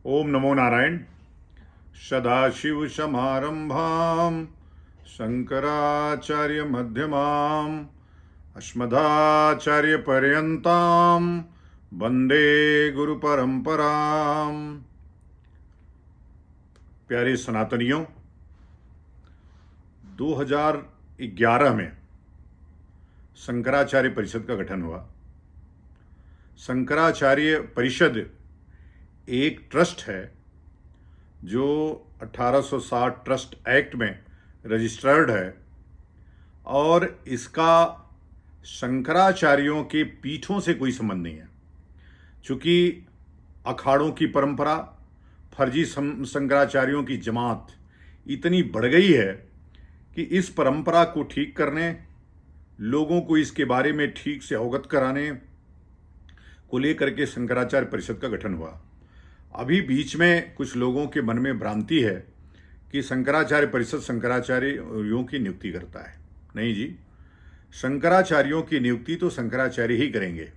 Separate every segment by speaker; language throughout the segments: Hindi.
Speaker 1: ओम नमो नारायण। सदाशिवसमारंभां शंकराचार्यमध्यमाम् अस्मदाचार्यपर्यन्तां वंदे गुरुपरंपराम्। प्यारे सनातनियों, 2011 में शंकराचार्य परिषद का गठन हुआ। शंकराचार्य परिषद एक ट्रस्ट है जो 1860 ट्रस्ट एक्ट में रजिस्टर्ड है और इसका शंकराचार्यों के पीठों से कोई संबंध नहीं है। चूँकि अखाड़ों की परंपरा, फर्जी शंकराचार्यों की जमात इतनी बढ़ गई है कि इस परंपरा को ठीक करने, लोगों को इसके बारे में ठीक से अवगत कराने को लेकर के शंकराचार्य परिषद का गठन हुआ। अभी बीच में कुछ लोगों के मन में भ्रांति है कि शंकराचार्य परिषद शंकराचार्यों की नियुक्ति करता है। नहीं जी, शंकराचार्यों की नियुक्ति तो शंकराचार्य ही करेंगे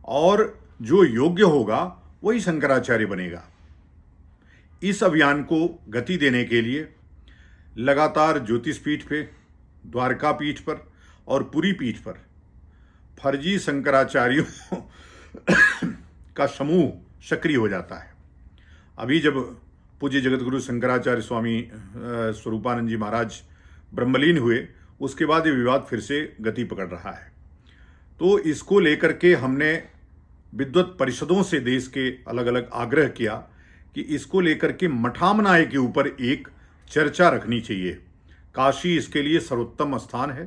Speaker 1: और जो योग्य होगा वही शंकराचार्य बनेगा। इस अभियान को गति देने के लिए लगातार ज्योतिष पीठ पे, द्वारका पीठ पर और पुरी पीठ पर फर्जी शंकराचार्यों का समूह सक्रिय हो जाता है। अभी जब पूज्य जगतगुरु शंकराचार्य स्वामी स्वरूपानंद जी महाराज ब्रह्मलीन हुए, उसके बाद ये विवाद फिर से गति पकड़ रहा है। तो इसको लेकर के हमने विद्वत परिषदों से देश के अलग अलग आग्रह किया कि इसको लेकर के मठामनाय के ऊपर एक चर्चा रखनी चाहिए। काशी इसके लिए सर्वोत्तम स्थान है।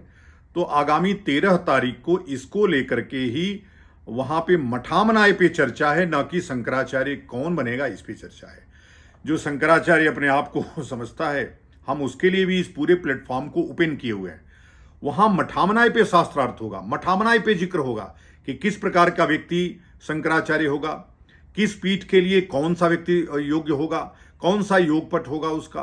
Speaker 1: तो आगामी 13 तारीख को इसको लेकर के ही वहाँ पे मठामनाय पे चर्चा है, ना कि शंकराचार्य कौन बनेगा इस पे चर्चा है। जो शंकराचार्य अपने आप को समझता है, हम उसके लिए भी इस पूरे प्लेटफॉर्म को ओपन किए हुए हैं। वहाँ मठामनाय पे शास्त्रार्थ होगा, मठामनाय पे जिक्र होगा कि किस प्रकार का व्यक्ति शंकराचार्य होगा, किस पीठ के लिए कौन सा व्यक्ति योग्य होगा, कौन सा योगपट होगा उसका,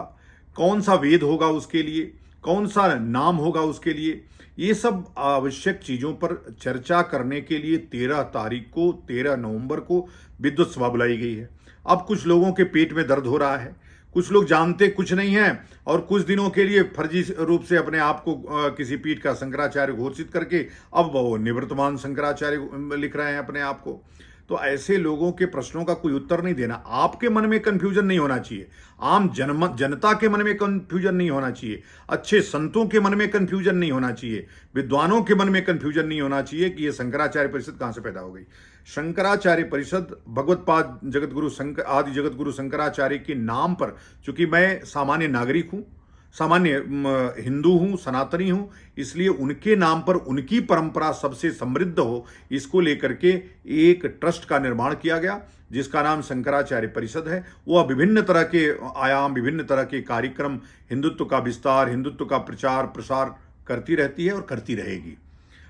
Speaker 1: कौन सा वेद होगा उसके लिए, कौन सा नाम होगा उसके लिए। ये सब आवश्यक चीज़ों पर चर्चा करने के लिए 13 तारीख को, 13 नवंबर को विद्वत सभा बुलाई गई है। अब कुछ लोगों के पेट में दर्द हो रहा है, कुछ लोग जानते कुछ नहीं है और कुछ दिनों के लिए फर्जी रूप से अपने आप को किसी पीठ का शंकराचार्य घोषित करके अब वो निवर्तमान शंकराचार्य लिख रहे हैं अपने आप को। तो ऐसे लोगों के प्रश्नों का कोई उत्तर नहीं देना। आपके मन में कंफ्यूजन नहीं होना चाहिए, आम जनता के मन में कंफ्यूजन नहीं होना चाहिए, अच्छे संतों के मन में कंफ्यूजन नहीं होना चाहिए, विद्वानों के मन में कंफ्यूजन नहीं होना चाहिए कि ये शंकराचार्य परिषद कहाँ से पैदा हो गई। शंकराचार्य परिषद भगवत्पाद जगतगुरु आदि जगतगुरु शंकराचार्य के नाम पर, चूंकि मैं सामान्य नागरिक हूँ, सामान्य हिंदू हूँ, सनातनी हूँ, इसलिए उनके नाम पर उनकी परंपरा सबसे समृद्ध हो, इसको लेकर के एक ट्रस्ट का निर्माण किया गया जिसका नाम शंकराचार्य परिषद है। वह विभिन्न तरह के आयाम, विभिन्न तरह के कार्यक्रम, हिंदुत्व का विस्तार, हिंदुत्व का प्रचार प्रसार करती रहती है और करती रहेगी।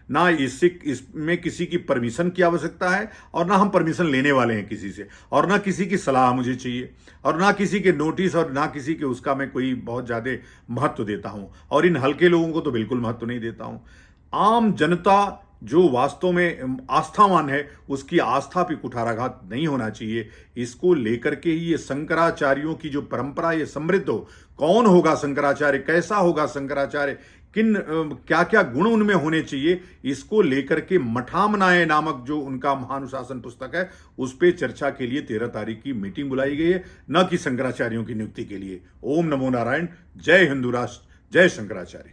Speaker 1: ना इसमें किसी की परमिशन की आवश्यकता है और ना हम परमिशन लेने वाले हैं किसी से, और ना किसी की सलाह मुझे चाहिए, और ना किसी के नोटिस और ना किसी के उसका मैं कोई बहुत ज़्यादा महत्व देता हूं, और इन हल्के लोगों को तो बिल्कुल महत्व नहीं देता हूं। आम जनता जो वास्तव में आस्थावान है, उसकी आस्था पे कुठाराघात नहीं होना चाहिए। इसको लेकर के ही ये शंकराचार्यों की जो परंपरा ये समृद्ध हो, कौन होगा शंकराचार्य, कैसा होगा शंकराचार्य, किन क्या क्या गुण उनमें होने चाहिए, इसको लेकर के मठामनाय नामक जो उनका महानुशासन पुस्तक है उस पे चर्चा के लिए 13 तारीख की मीटिंग बुलाई गई है, न कि शंकराचार्यों की नियुक्ति के लिए। ओम नमो नारायण। जय हिंदू राष्ट्र, जय शंकराचार्य।